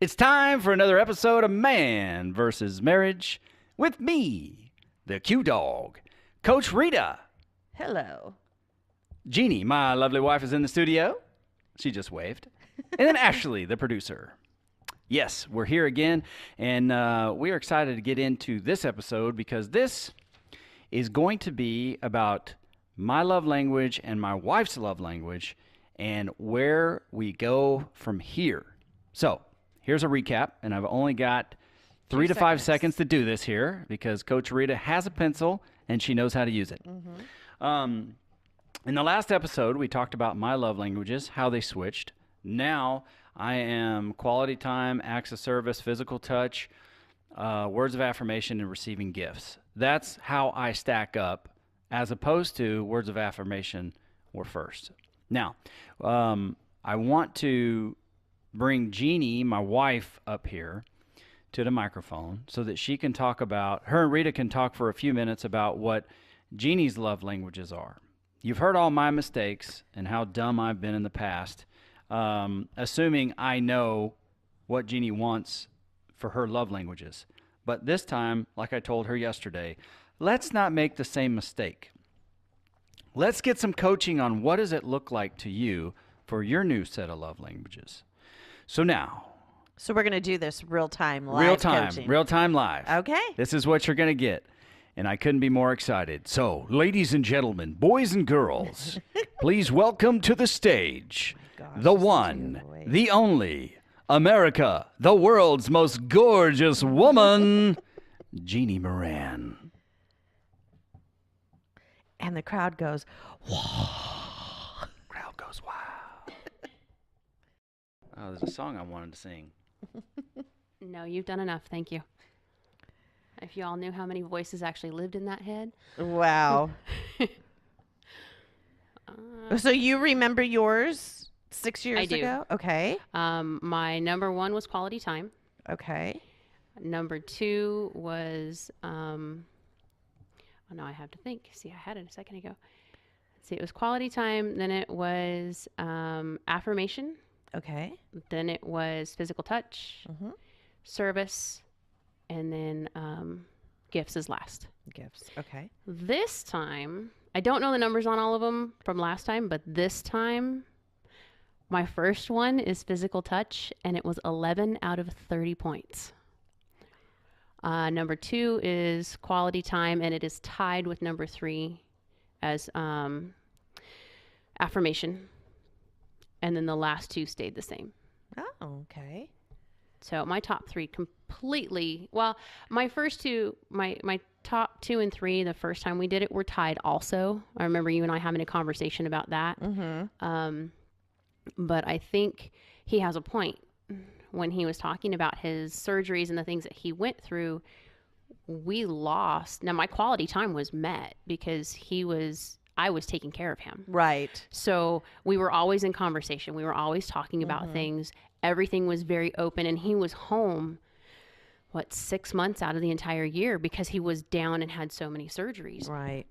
It's time for another episode of Man vs. Marriage with me, the Q-Dog, Coach Rita. Hello. Jeannie, my lovely wife, is in the studio. She just waved. And then Ashley, the producer. Yes, we're here again, and we are excited to get into this episode because this is going to be about my love language and my wife's love language and where we go from here. So, here's a recap, and I've only got 3 to 5 seconds to do this here because Coach Rita has a pencil and she knows how to use it. Mm-hmm. In the last episode, we talked about my love languages, how they switched. Now, I am quality time, acts of service, physical touch, words of affirmation, and receiving gifts. That's how I stack up, as opposed to words of affirmation were first. Now, I want to bring Jeannie, my wife, up here to the microphone so that she can talk about, her and Rita can talk for a few minutes about what Jeannie's love languages are. You've heard all my mistakes and how dumb I've been in the past, assuming I know what Jeannie wants for her love languages. But this time, like I told her yesterday, let's not make the same mistake. Let's get some coaching on what does it look like to you for your new set of love languages. So now. So we're going to do this real-time live coaching. Real-time live. Okay. This is what you're going to get. And I couldn't be more excited. So, ladies and gentlemen, boys and girls, please welcome to the stage the one, the only, America, the world's most gorgeous woman, Jeannie Moran. And the crowd goes, whoa. Crowd goes, wow. Oh, there's a song I wanted to sing. No, you've done enough. Thank you. If you all knew how many voices actually lived in that head. Wow. So you remember yours 6 years ago? Okay. My number one was quality time. Okay. Number two was, oh no, I have to think. See, I had it a second ago. Let's see, it was quality time. Then it was affirmation. Okay. Then it was physical touch, service, and then gifts is last. Gifts. Okay. This time, I don't know the numbers on all of them from last time, but this time, my first one is physical touch, and it was 11 out of 30 points. Number two is quality time, and it is tied with number three as affirmation. And then the last two stayed the same. Oh, okay. So my top three completely, well, my first two, my top 2 and 3, the first time we did it, were tied also. I remember you and I having a conversation about that. Mm-hmm. But I think he has a point when he was talking about his surgeries and the things that he went through. We lost. Now, my quality time was met because I was taking care of him. Right. So we were always in conversation. We were always talking about things. Everything was very open, and he was home, 6 months out of the entire year because he was down and had so many surgeries. Right.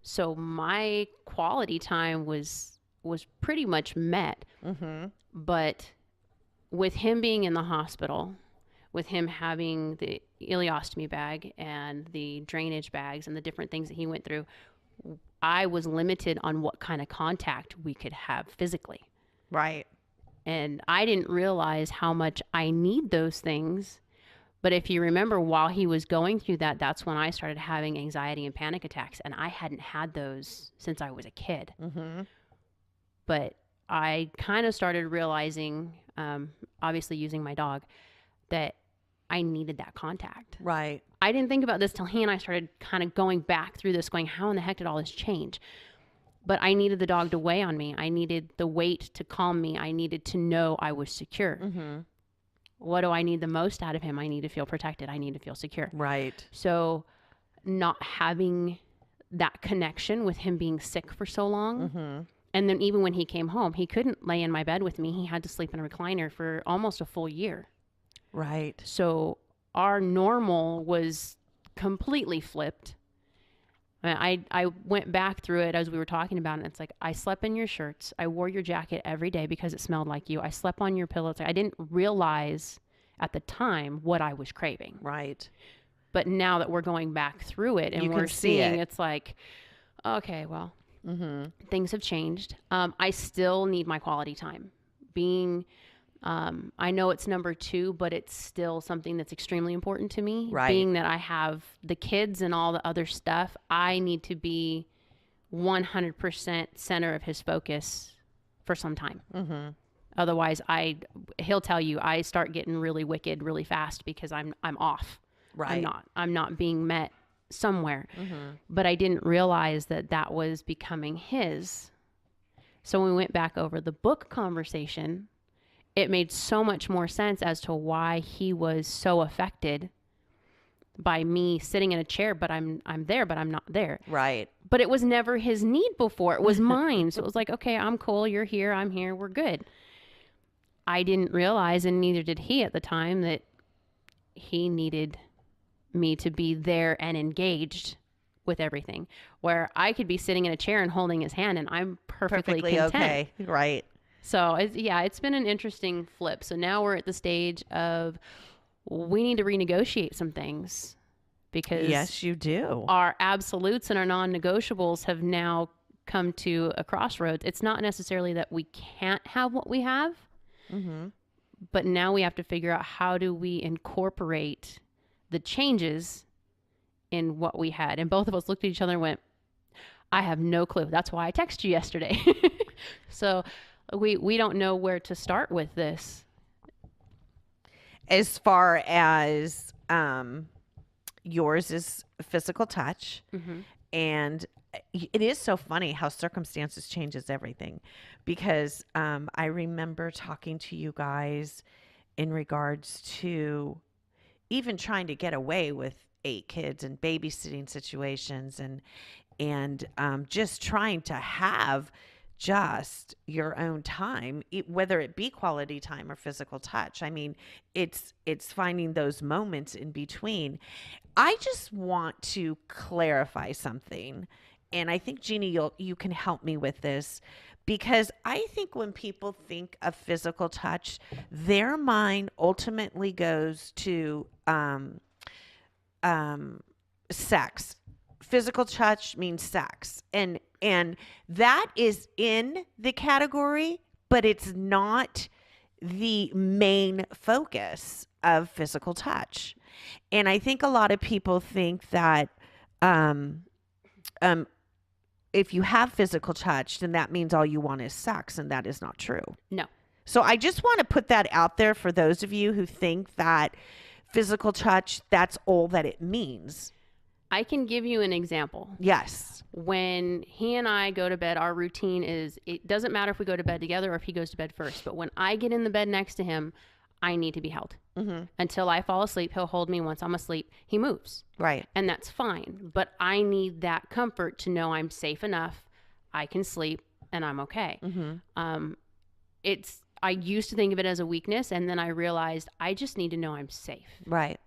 So my quality time was pretty much met. But with him being in the hospital, with him having the ileostomy bag and the drainage bags and the different things that he went through, I was limited on what kind of contact we could have physically. Right. And I didn't realize how much I need those things. But if you remember, while he was going through that, that's when I started having anxiety and panic attacks. And I hadn't had those since I was a kid. But I kind of started realizing, obviously using my dog, that I needed that contact. Right. I didn't think about this till he and I started kind of going back through this, going, how in the heck did all this change? But I needed the dog to weigh on me. I needed the weight to calm me. I needed to know I was secure. What do I need the most out of him? I need to feel protected. I need to feel secure. Right. So not having that connection with him being sick for so long. And then even when he came home, he couldn't lay in my bed with me. He had to sleep in a recliner for almost a full year. Right. So our normal was completely flipped. I went back through it as we were talking about it. It's like, I slept in your shirts. I wore your jacket every day because it smelled like you. I slept on your pillows. I didn't realize at the time what I was craving. Right. But now that we're going back through it and we're seeing, it's like, okay, well, things have changed. I still need my quality time. I know it's number 2, but it's still something that's extremely important to me. Right. Being that I have the kids and all the other stuff, I need to be 100% center of his focus for some time. Otherwise, he'll tell you, I start getting really wicked really fast because I'm off. Right. I'm not being met somewhere. But I didn't realize that was becoming his. So when we went back over the book conversation, it made so much more sense as to why he was so affected by me sitting in a chair, but I'm there, but I'm not there. Right. But it was never his need before. It was mine. So it was like, okay, I'm cool. You're here. I'm here. We're good. I didn't realize, and neither did he at the time, that he needed me to be there and engaged with everything, where I could be sitting in a chair and holding his hand and I'm perfectly content. Okay. Right. So it's been an interesting flip. So now we're at the stage of we need to renegotiate some things because yes, you do. Our absolutes and our non-negotiables have now come to a crossroads. It's not necessarily that we can't have what we have, but now we have to figure out how do we incorporate the changes in what we had. And both of us looked at each other and went, I have no clue. That's why I texted you yesterday. So we don't know where to start with this. As far as yours is physical touch, and it is so funny how circumstances changes everything, because I remember talking to you guys in regards to even trying to get away with 8 kids and babysitting situations and just trying to have just your own time, whether it be quality time or physical touch. I mean, it's finding those moments in between. I just want to clarify something, and I think, Jeannie, you can help me with this, because I think when people think of physical touch, their mind ultimately goes to sex. Physical touch means sex, and that is in the category, but it's not the main focus of physical touch. And I think a lot of people think that if you have physical touch, then that means all you want is sex, and that is not true. No. So I just want to put that out there for those of you who think that physical touch, that's all that it means. I can give you an example. Yes. When he and I go to bed, our routine is, it doesn't matter if we go to bed together or if he goes to bed first, but when I get in the bed next to him, I need to be held. Until I fall asleep, he'll hold me. Once I'm asleep, he moves. Right. And that's fine. But I need that comfort to know I'm safe enough, I can sleep, and I'm okay. I used to think of it as a weakness, and then I realized I just need to know I'm safe. Right.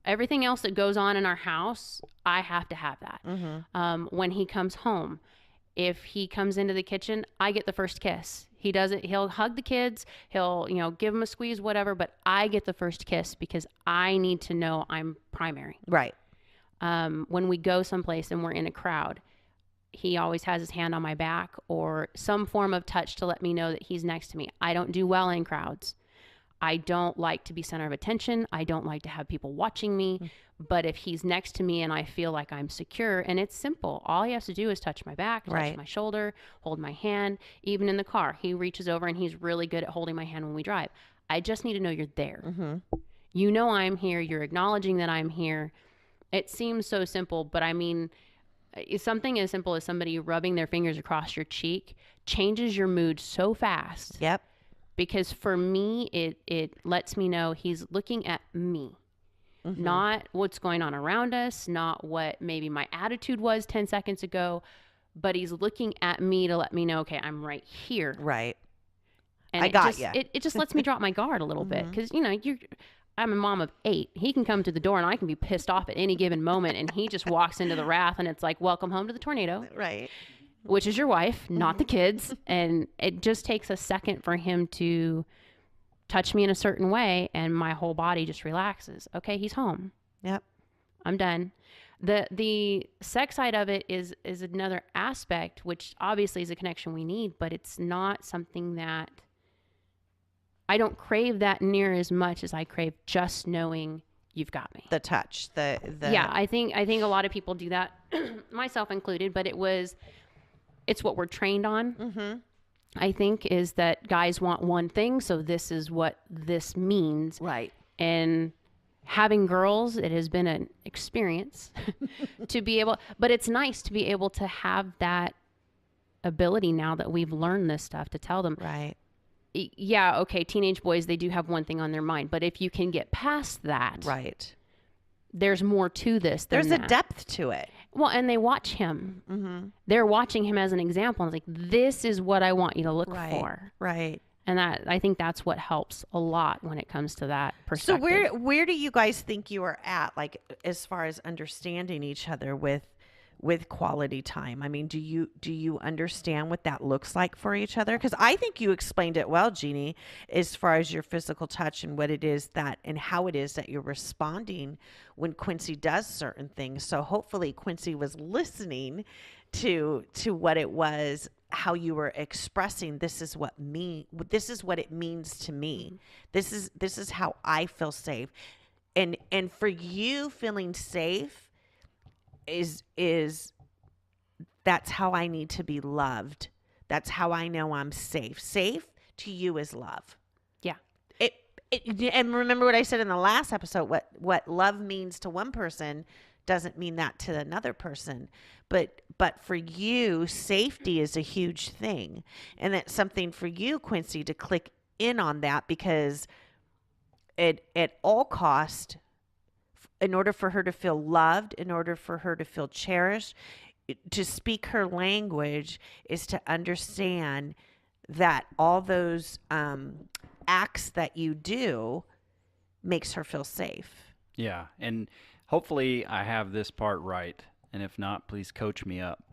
Everything else that goes on in our house, I have to have that. When he comes home, if he comes into the kitchen, I get the first kiss. He does it. He'll hug the kids. He'll, give them a squeeze, whatever. But I get the first kiss because I need to know I'm primary. Right. When we go someplace and we're in a crowd, he always has his hand on my back or some form of touch to let me know that he's next to me. I don't do well in crowds. I don't like to be center of attention. I don't like to have people watching me. But if he's next to me and I feel like I'm secure, and it's simple, all he has to do is touch my back, touch my shoulder, hold my hand. Even in the car, he reaches over and he's really good at holding my hand when we drive. I just need to know you're there. You know I'm here. You're acknowledging that I'm here. It seems so simple, but I mean, something as simple as somebody rubbing their fingers across your cheek changes your mood so fast. Yep. Because for me, it lets me know he's looking at me, not what's going on around us, not what maybe my attitude was 10 seconds ago, but he's looking at me to let me know, okay, I'm right here. Right. And I got you. It just lets me drop my guard a little bit because, I'm a mom of 8. He can come to the door and I can be pissed off at any given moment. And he just walks into the wrath and it's like, welcome home to the tornado. Right. Which is your wife, not the kids. And it just takes a second for him to touch me in a certain way. And my whole body just relaxes. Okay, he's home. Yep. I'm done. The sex side of it is another aspect, which obviously is a connection we need, but it's not something that I don't crave that near as much as I crave just knowing you've got me. The touch, the Yeah, I think a lot of people do that, myself included, but it's what we're trained on. Mm-hmm. I think is that guys want one thing, so this is what this means. Right. And having girls, it has been an experience to be able, but it's nice to be able to have that ability now that we've learned this stuff to tell them. Right. Yeah, okay, teenage boys, they do have one thing on their mind, but if you can get past that, Right. there's more to this than There's that. a depth to it. Well, and they watch him. Mm-hmm. They're watching him as an example. And it's like, this is what I want you to look Right. for. Right. And I think that's what helps a lot when it comes to that perspective. So where do you guys think you are at, like, as far as understanding each other with quality time? I mean, do you understand what that looks like for each other? Because I think you explained it well, Jeannie, as far as your physical touch and what it is that and how it is that you're responding when Quincy does certain things. So hopefully Quincy was listening to what it was, how you were expressing, this is what it means to me. This is how I feel safe. And for you feeling safe is that's how I need to be loved. That's how I know I'm safe. Safe to you is love. Yeah. And remember what I said in the last episode, what love means to one person doesn't mean that to another person. But for you, safety is a huge thing. And that's something for you, Quincy, to click in on that, because at all cost, in order for her to feel loved, in order for her to feel cherished, to speak her language is to understand that all those acts that you do makes her feel safe. Yeah, and hopefully I have this part right, and if not, please coach me up.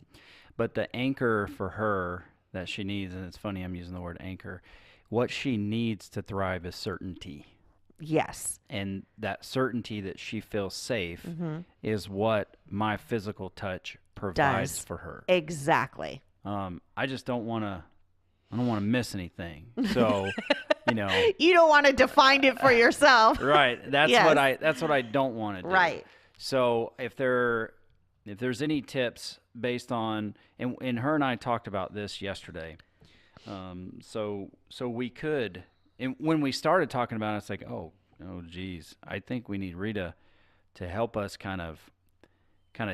But the anchor for her that she needs, and it's funny I'm using the word anchor, what she needs to thrive is certainty. Yes. And that certainty that she feels safe Mm-hmm. is what my physical touch provides for her. Exactly. I just don't want to miss anything. So, You don't want to define it for yourself. right. That's Yes. that's what I don't want to do. Right. So if there's any tips based on, and her and I talked about this yesterday. So we could, and when we started talking about it, it's like, oh geez, I think we need Rita to help us kind of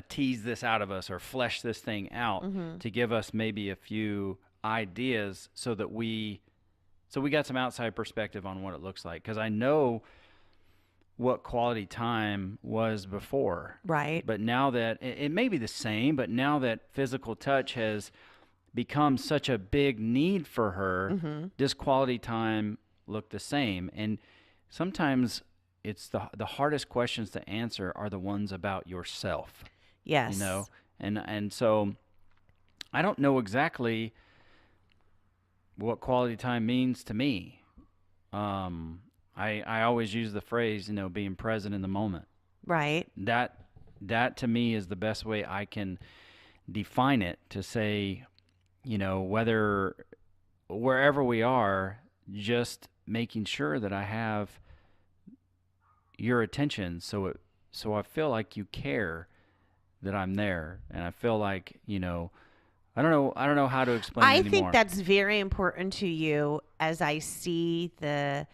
tease this out of us or flesh this thing out, Mm-hmm. to give us maybe a few ideas so that we got some outside perspective on what it looks like. Because I know what quality time was before. Right. But now that it may be the same, but now that physical touch has become such a big need for her, Mm-hmm. does quality time look the same? And sometimes it's the hardest questions to answer are the ones about yourself. Yes. And so I don't know exactly what quality time means to me. I always use the phrase, being present in the moment. Right. That to me is the best way I can define it, to say, wherever we are, just making sure that I have your attention, so I feel like you care that I'm there, and I feel like, I don't know how to explain it I anymore. think that's very important to you, as I see the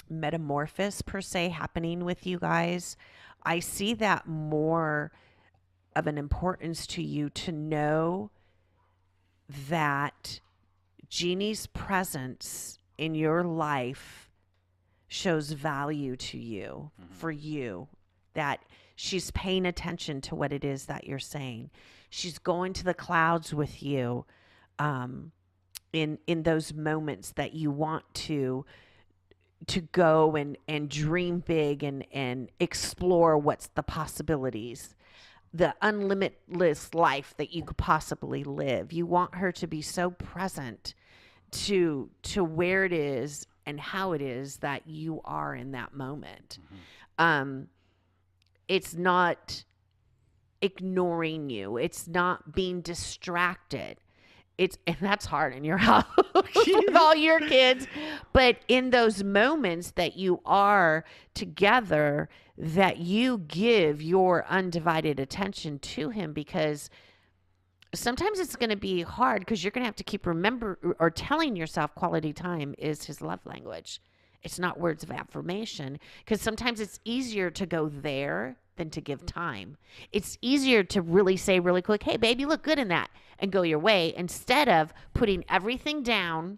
metamorphosis per se happening with you guys. I see that more of an importance to you to know that Jeannie's presence in your life shows value to you, for you, that she's paying attention to what it is that you're saying. She's going to the clouds with you in those moments that you want to go and dream big and explore what's the possibilities, the unlimitless life that you could possibly live. You want her to be so present to where it is and how it is that you are in that moment. It's not ignoring you. It's not being distracted. And that's hard in your house with all your kids. But in those moments that you are together, that you give your undivided attention to him, because sometimes it's going to be hard because you're going to have to keep telling yourself quality time is his love language. It's not words of affirmation, because sometimes it's easier to go there than to give time. It's easier to really say really quick, hey, babe, you look good in that, and go your way, instead of putting everything down,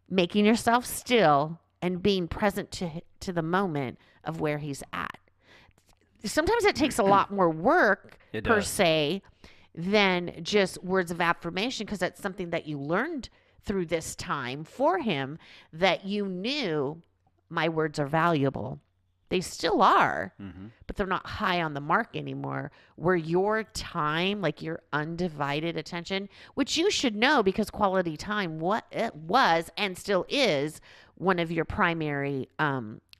making yourself still, and being present to the moment of where he's at. Sometimes it takes a lot more work, per se, than just words of affirmation, because that's something that you learned through this time for him, that you knew my words are valuable. They still are, but they're not high on the mark anymore. Where your time, like your undivided attention, which you should know because quality time, what it was and still is one of your primary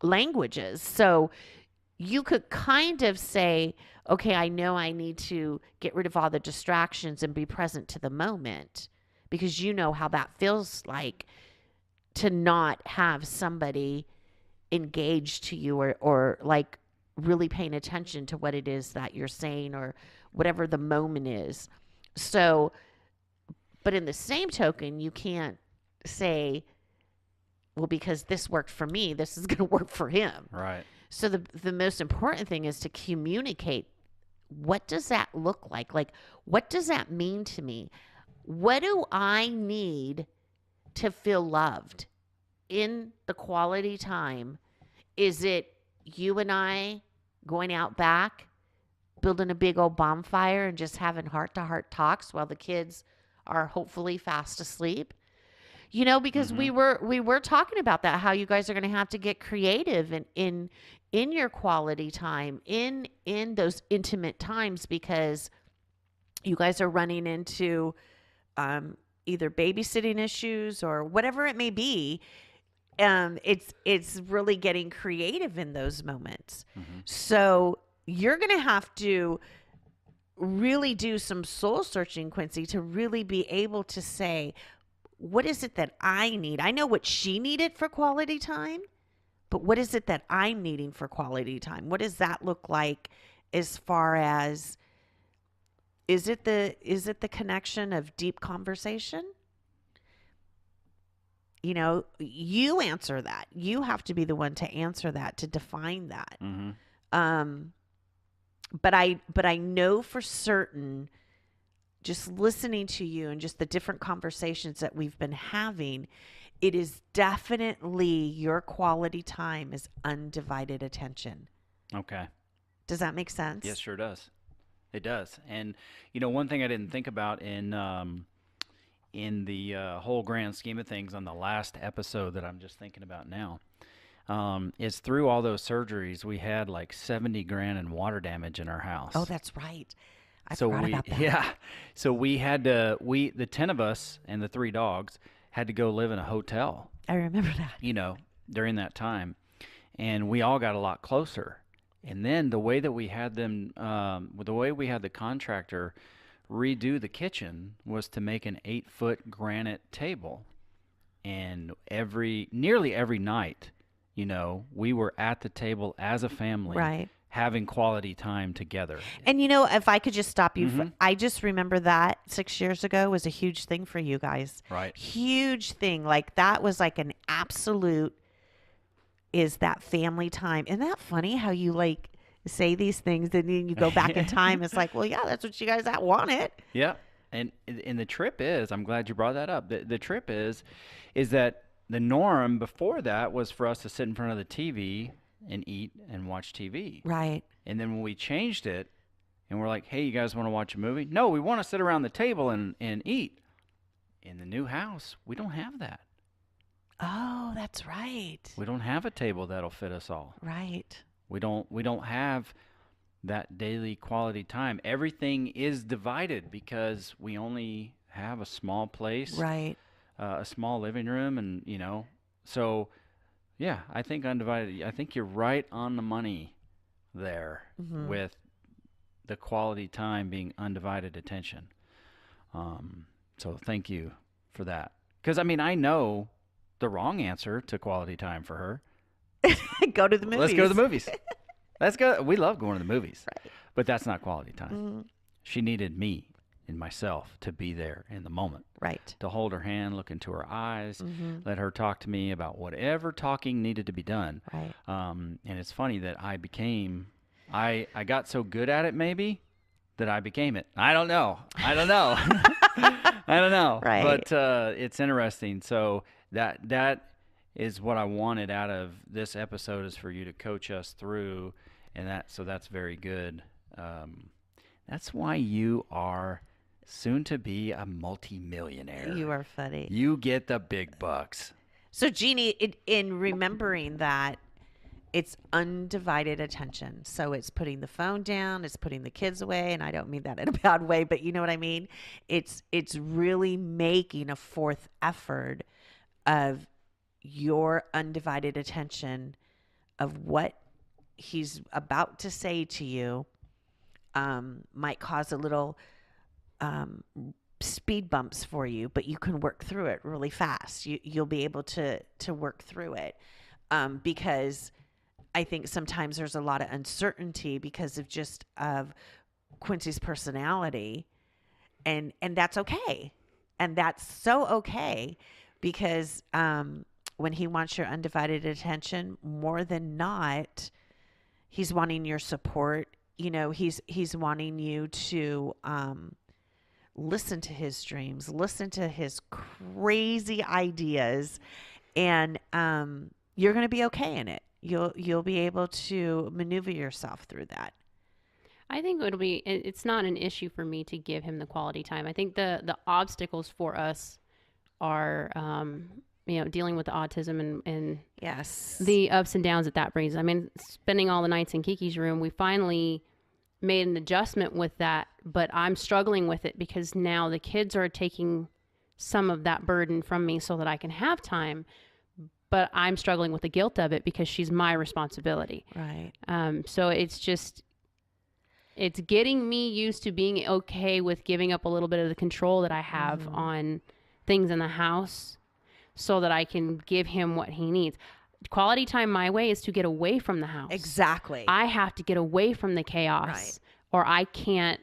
languages. So you could kind of say, okay, I know I need to get rid of all the distractions and be present to the moment, because you know how that feels like to not have somebody engaged to you or like really paying attention to what it is that you're saying or whatever the moment is. So, but in the same token, you can't say, well, because this worked for me, this is going to work for him. Right. So the most important thing is to communicate. What does that look like? Like, what does that mean to me? What do I need to feel loved in the quality time? Is it you and I going out back, building a big old bonfire and just having heart-to-heart talks while the kids are hopefully fast asleep? You know, because we were talking about that, how you guys are going to have to get creative in your quality time, in those intimate times, because you guys are running into either babysitting issues or whatever it may be. It's really getting creative in those moments. So you're going to have to really do some soul searching, Quincy, to really be able to say, what is it that I need? I know what she needed for quality time, but what is it that I'm needing for quality time? What does that look like as far as, is it the connection of deep conversation? You know, you answer that. You have to be the one to answer that, to define that. But I know for certain, just listening to you and just the different conversations that we've been having, it is definitely your quality time is undivided attention. Okay. Does that make sense? Yes, sure does. It does. And, you know, one thing I didn't think about in the whole grand scheme of things on the last episode that I'm just thinking about now, is through all those surgeries, we had like 70 grand in water damage in our house. Oh, that's right. I forgot about that. Yeah. So we had to, the 10 of us and the 3 dogs had to go live in a hotel. I remember that. You know, during that time. And we all got a lot closer. And then the way that we had them, the way we had the contractor redo the kitchen was to make an 8-foot granite table. And nearly every night, you know, we were at the table as a family. Right. Having quality time together. And you know, if I could just stop you, I just remember that 6 years ago was a huge thing for you guys. Right. Huge thing. Like that was like an absolute, is that family time. Isn't that funny how you like say these things and then you go back in time? It's like, well, yeah, that's what you guys wanted. Yeah. And the trip is, I'm glad you brought that up. The trip is that the norm before that was for us to sit in front of the TV and eat and watch TV. Right. And then when we changed it and we're like, hey, you guys want to watch a movie? No, we want to sit around the table and eat. In the new house, we don't have that. Oh, that's right. We don't have a table that'll fit us all. Right. We don't have that daily quality time. Everything is divided because we only have a small place, Right. a small living room, and so yeah, I think undivided. I think you're right on the money there with the quality time being undivided attention. So thank you for that. Because I know the wrong answer to quality time for her. Go to the movies. Let's go to the movies. Let's go. We love going to the movies, Right. but that's not quality time. She needed me and myself to be there in the moment. Right. To hold her hand, look into her eyes, let her talk to me about whatever talking needed to be done. Right. And it's funny that I got so good at it maybe that I became it. I don't know. I don't know. Right. But it's interesting. So that is what I wanted out of this episode, is for you to coach us through, and that's very good. That's why you are soon to be a multimillionaire. You are funny. You get the big bucks. So, Jeannie, in remembering that, it's undivided attention. So it's putting the phone down, it's putting the kids away, and I don't mean that in a bad way, but you know what I mean? It's really making a fourth effort of your undivided attention of what he's about to say to you. Might cause a little speed bumps for you, but you can work through it really fast. You'll be able to work through it, because I think sometimes there's a lot of uncertainty because of Quincy's personality, and that's okay, and that's so okay, because when he wants your undivided attention, more than not, he's wanting your support. He's wanting you to listen to his dreams, listen to his crazy ideas, and you're going to be okay in it. You'll be able to maneuver yourself through that. I think it's not an issue for me to give him the quality time. I think the obstacles for us are, dealing with the autism and Yes, the ups and downs that brings. Spending all the nights in Kiki's room, we finally made an adjustment with that, but I'm struggling with it because now the kids are taking some of that burden from me so that I can have time, but I'm struggling with the guilt of it because she's my responsibility. right. So it's getting me used to being okay with giving up a little bit of the control that I have on things in the house so that I can give him what he needs. Quality time my way is to get away from the house. Exactly. I have to get away from the chaos, Right. or I can't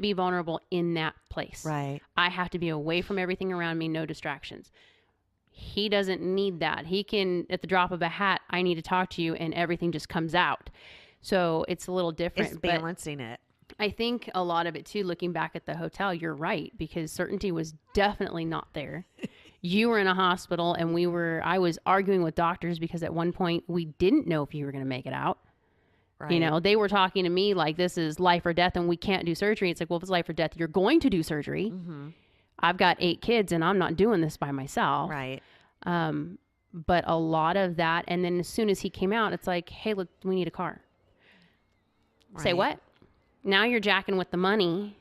be vulnerable in that place. Right. I have to be away from everything around me, no distractions. He doesn't need that. He can, at the drop of a hat, I need to talk to you, and everything just comes out. So it's a little different. It's balancing it. I think a lot of it too, looking back at the hotel, you're right, because certainty was definitely not there. You were in a hospital, and I was arguing with doctors because at one point we didn't know if you were going to make it out. Right. They were talking to me like this is life or death and we can't do surgery. It's like, well, if it's life or death, you're going to do surgery. Mm-hmm. I've got 8 kids and I'm not doing this by myself. Right. But a lot of that. And then as soon as he came out, it's like, hey, look, we need a car. Right. Say what? Now you're jacking with the money.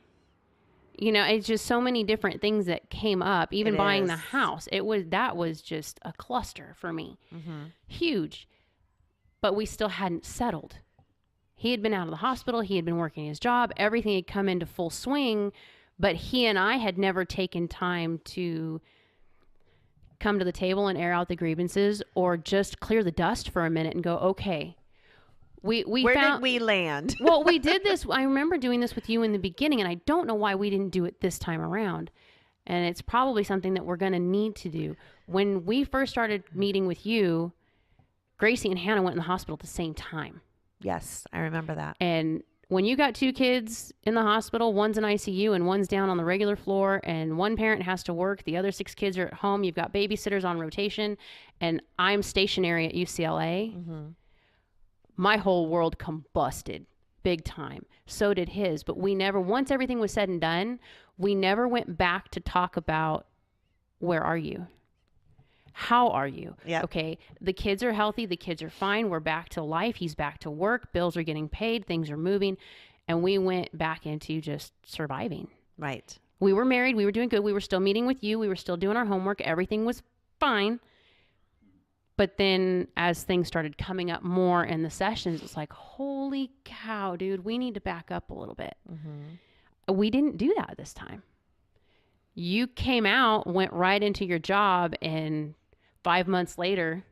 It's just so many different things that came up. Even buying the house, that was just a cluster for me. Mm-hmm. Huge. But we still hadn't settled. He had been out of the hospital. He had been working his job. Everything had come into full swing. But he and I had never taken time to come to the table and air out the grievances or just clear the dust for a minute and go, okay. Where did we land? Well, we did this. I remember doing this with you in the beginning, and I don't know why we didn't do it this time around. And it's probably something that we're going to need to do. When we first started meeting with you, Gracie and Hannah went in the hospital at the same time. Yes, I remember that. And when you got 2 kids in the hospital, one's in ICU and one's down on the regular floor, and one parent has to work, the other 6 kids are at home, you've got babysitters on rotation, and I'm stationary at UCLA. Mm-hmm. My whole world combusted big time. So did his. But we never, once everything was said and done, we never went back to talk about, where are you? How are you? Yep. Okay, the kids are healthy. The kids are fine. We're back to life. He's back to work. Bills are getting paid. Things are moving. And we went back into just surviving. Right. We were married. We were doing good. We were still meeting with you. We were still doing our homework. Everything was fine. But then as things started coming up more in the sessions, it's like, holy cow, dude, we need to back up a little bit. Mm-hmm. We didn't do that this time. You came out, went right into your job, and 5 months later,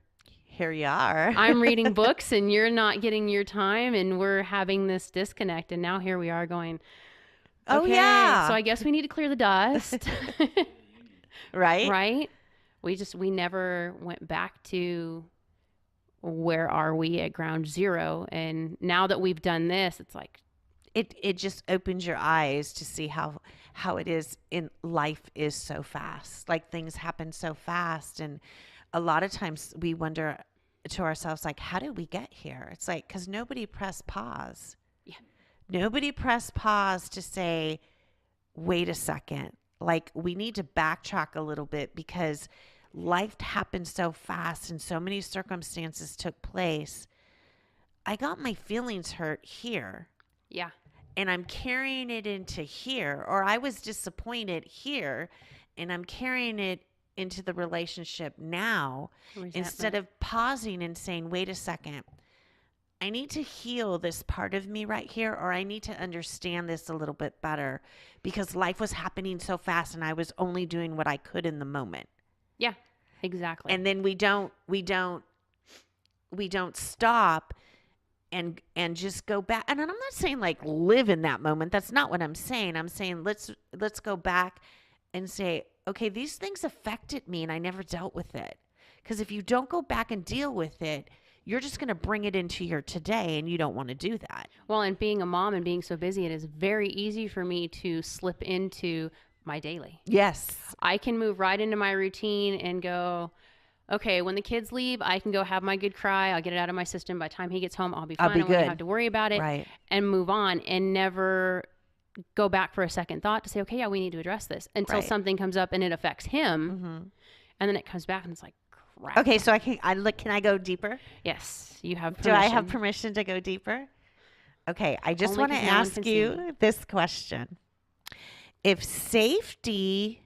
here you are. I'm reading books and you're not getting your time, and we're having this disconnect. And now here we are going, okay, oh, yeah. so I guess we need to clear the dust. Right? Right? We never went back to where are we at ground zero. And now that we've done this, it's like, it just opens your eyes to see how it is in life is so fast. Like things happen so fast. And a lot of times we wonder to ourselves, like, how did we get here? It's like, because nobody pressed pause. Yeah. Nobody pressed pause to say, wait a second. Like, we need to backtrack a little bit because life happened so fast and so many circumstances took place. I got my feelings hurt here. yeah. And I'm carrying it into here, or I was disappointed here, and I'm carrying it into the relationship now. Resentment. Instead of pausing and saying, wait a second, I need to heal this part of me right here, or I need to understand this a little bit better because life was happening so fast and I was only doing what I could in the moment. Yeah, exactly. And then we don't stop and just go back. And I'm not saying like live in that moment. That's not what I'm saying. I'm saying let's go back and say, okay, these things affected me and I never dealt with it. Because if you don't go back and deal with it, you're just going to bring it into your today, and you don't want to do that. Well, and being a mom and being so busy, it is very easy for me to slip into my daily. Yes. I can move right into my routine and go, okay, when the kids leave, I can go have my good cry. I'll get it out of my system. By the time he gets home, I'll be fine. I'll be I won't good. have to worry about it. Right. And move on and never go back for a second thought to say, okay, yeah, we need to address this until Right. something comes up and it affects him. Mm-hmm. And then it comes back and it's like, crap. Okay, so can I go deeper? Yes, you have Do permission. I have permission to go deeper? Okay, I just Only want to 'cause no one ask can see you this question. If safety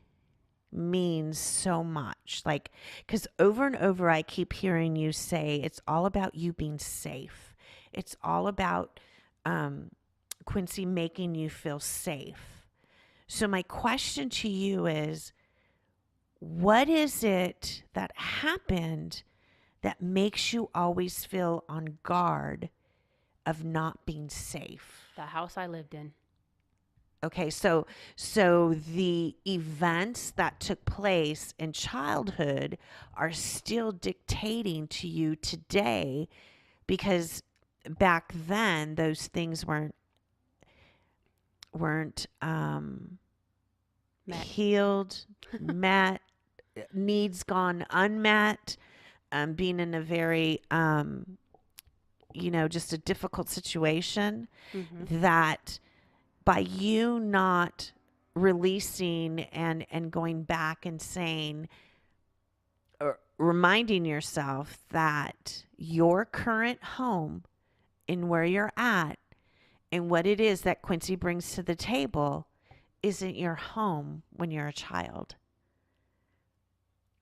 means so much, like, because over and over I keep hearing you say it's all about you being safe. It's all about Quincy making you feel safe. So my question to you is, what is it that happened that makes you always feel on guard of not being safe? The house I lived in. Okay, so the events that took place in childhood are still dictating to you today, because back then those things weren't healed, met, needs gone unmet, being in a very just a difficult situation. Mm-hmm. That by you not releasing and going back and saying, or reminding yourself that your current home and where you're at and what it is that Quincy brings to the table isn't your home when you're a child.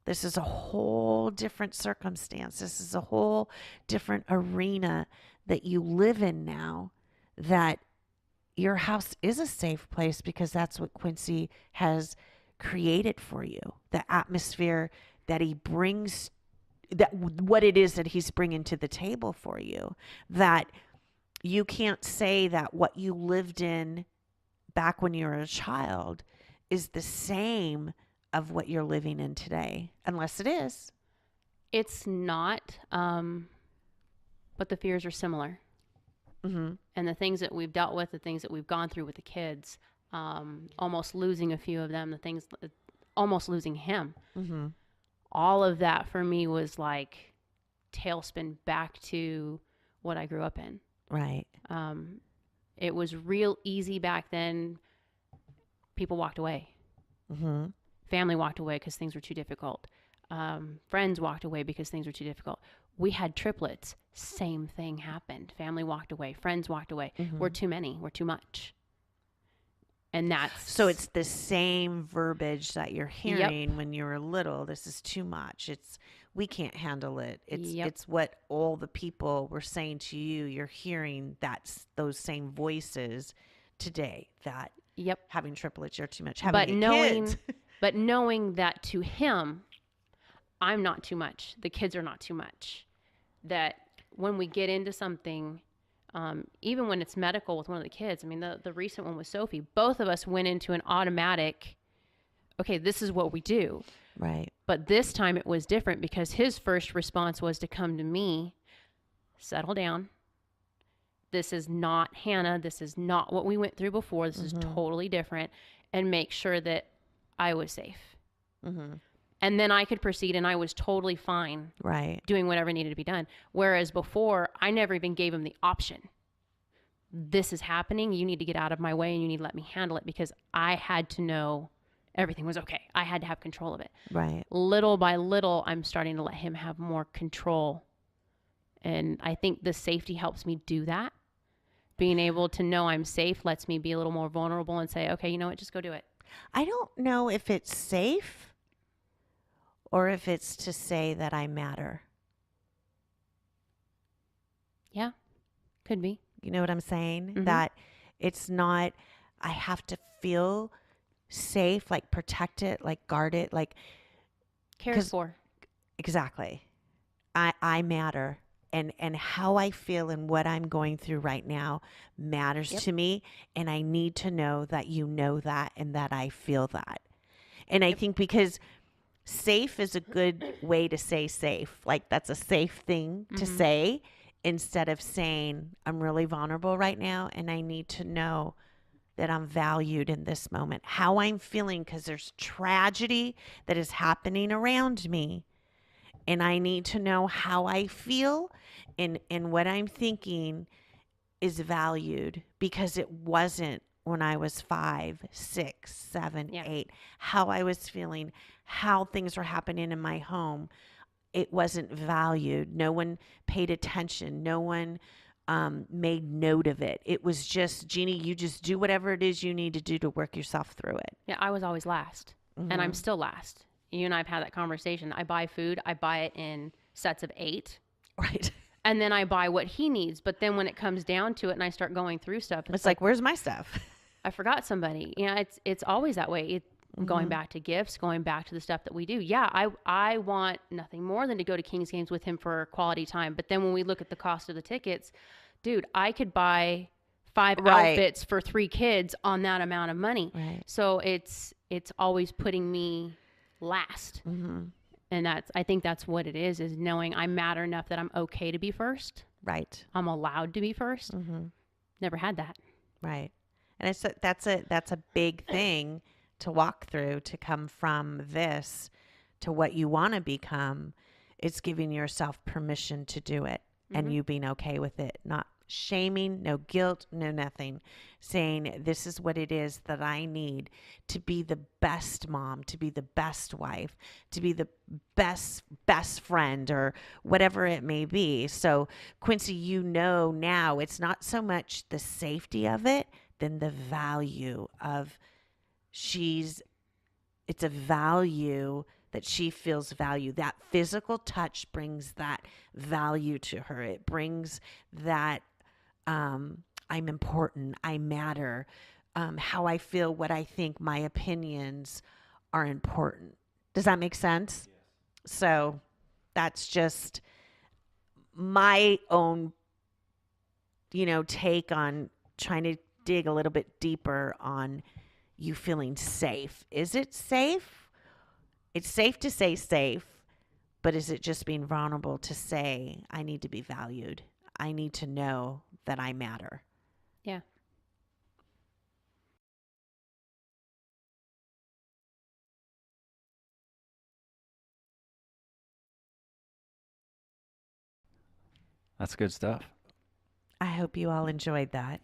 This is a whole different circumstance. This is a whole different arena that you live in now, that your house is a safe place because that's what Quincy has created for you. The atmosphere that he brings, that what it is that he's bringing to the table for you, that you can't say that what you lived in back when you were a child is the same of what you're living in today, unless it is. It's not, but the fears are similar. Mm-hmm. And the things that we've dealt with, the things that we've gone through with the kids, almost losing a few of them, the things, almost losing him. Mm-hmm. All of that for me was like tailspin back to what I grew up in. Right. It was real easy back then. People walked away. Mm-hmm. Family walked away because things were too difficult. Friends walked away because things were too difficult. We had triplets. Same thing happened. Family walked away. Friends walked away. We're too many. We're too much. And that's... So it's the same verbiage that you're hearing when you were little. This is too much. We can't handle it. It's what all the people were saying to you. You're hearing those same voices today that having triplets, you're too much. Having kids. But knowing that to him, I'm not too much. The kids are not too much. That when we get into something, even when it's medical with one of the kids, I mean, the recent one with Sophie, both of us went into an automatic, okay, this is what we do. Right. But this time it was different because his first response was to come to me, settle down. This is not Hannah. This is not what we went through before. This is totally different. And make sure that I was safe. And then I could proceed, and I was totally fine doing whatever needed to be done. Whereas before, I never even gave him the option. This is happening. You need to get out of my way, and you need to let me handle it, because I had to know everything was okay. I had to have control of it. Right. Little by little, I'm starting to let him have more control. And I think the safety helps me do that. Being able to know I'm safe lets me be a little more vulnerable and say, okay, you know what, just go do it. I don't know if it's safe or if it's to say that I matter. Yeah, could be. You know what I'm saying? That it's not, I have to feel safe, like protect it, like guard it, like cared for. Exactly. I matter. And how I feel and what I'm going through right now matters to me. And I need to know that you know that and that I feel that. And I think because safe is a good way to say safe. Like that's a safe thing to say instead of saying I'm really vulnerable right now and I need to know that I'm valued in this moment. How I'm feeling, because there's tragedy that is happening around me. And I need to know how I feel and what I'm thinking is valued, because it wasn't when I was 5, 6, 7, 8, how I was feeling, how things were happening in my home. It wasn't valued. No one paid attention. No one made note of it. It was just, Jeannie, you just do whatever it is you need to do to work yourself through it. Yeah, I was always last, and I'm still last. You and I have had that conversation. I buy food. I buy it in sets of 8. Right. And then I buy what he needs. But then when it comes down to it and I start going through stuff, it's like, where's my stuff? I forgot somebody. You know, it's always that way. Going back to gifts, going back to the stuff that we do. Yeah, I want nothing more than to go to King's Games with him for quality time. But then when we look at the cost of the tickets, dude, I could buy 5 outfits for 3 kids on that amount of money. Right. So it's always putting me last. And I think that's what it is knowing I matter enough that I'm okay to be first. Right. I'm allowed to be first. Never had that. Right. And that's a big thing to walk through, to come from this to what you want to become. It's giving yourself permission to do it and you being okay with it, not shaming, no guilt, no nothing, saying this is what it is that I need to be the best mom, to be the best wife, to be the best friend, or whatever it may be. So Quincy, you know now it's not so much the safety of it than the value of it's a value that she feels value. That physical touch brings that value to her. It brings that I'm important, I matter, how I feel, what I think, my opinions are important. Does that make sense? Yes. So that's just my own, take on trying to dig a little bit deeper on you feeling safe. Is it safe? It's safe to say safe, but is it just being vulnerable to say, I need to be valued? I need to know that I matter. Yeah. That's good stuff. I hope you all enjoyed that.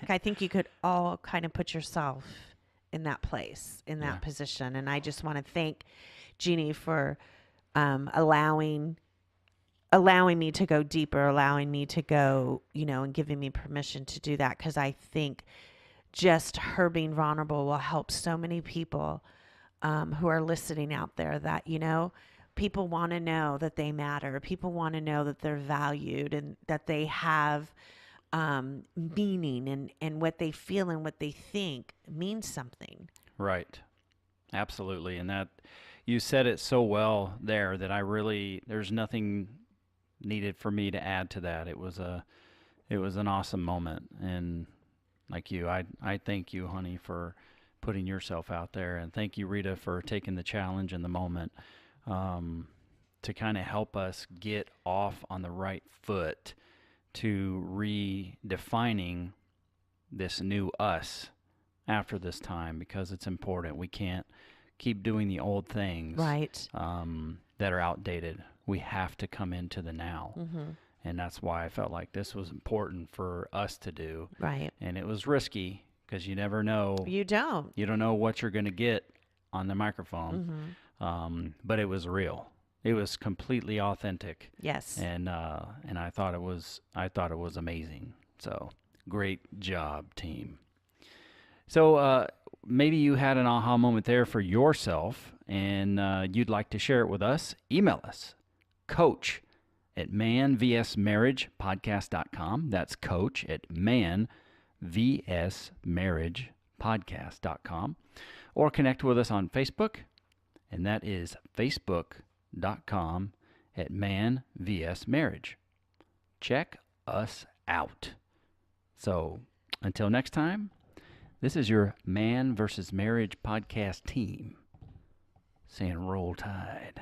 I think you could all kind of put yourself in that place, in that position. And I just want to thank Jeannie for allowing me to go deeper, allowing me to go, and giving me permission to do that. Because I think just her being vulnerable will help so many people who are listening out there, that, people want to know that they matter. People want to know that they're valued and that they have meaning, and what they feel and what they think means something. Right. Absolutely. And that you said it so well there that there's nothing needed for me to add to that. It was an awesome moment. And like you, I thank you, honey, for putting yourself out there. And thank you, Rita, for taking the challenge in the moment to kind of help us get off on the right foot to redefining this new us after this time, because it's important. We can't keep doing the old things Right. That are outdated. We have to come into the now. Mm-hmm. And that's why I felt like this was important for us to do. Right. And it was risky because you never know. You don't. You don't know what you're going to get on the microphone. Mm-hmm. But it was real. It was completely authentic. Yes. And I thought it was amazing. So great job, team. So maybe you had an aha moment there for yourself, and you'd like to share it with us. Email us, coach@manvsmarriagepodcast.com. That's coach@manvsmarriagepodcast.com. Or connect with us on Facebook, and that is facebook.com/manvsmarriage. Check us out. So until next time, this is your Man vs. Marriage podcast team saying roll tide.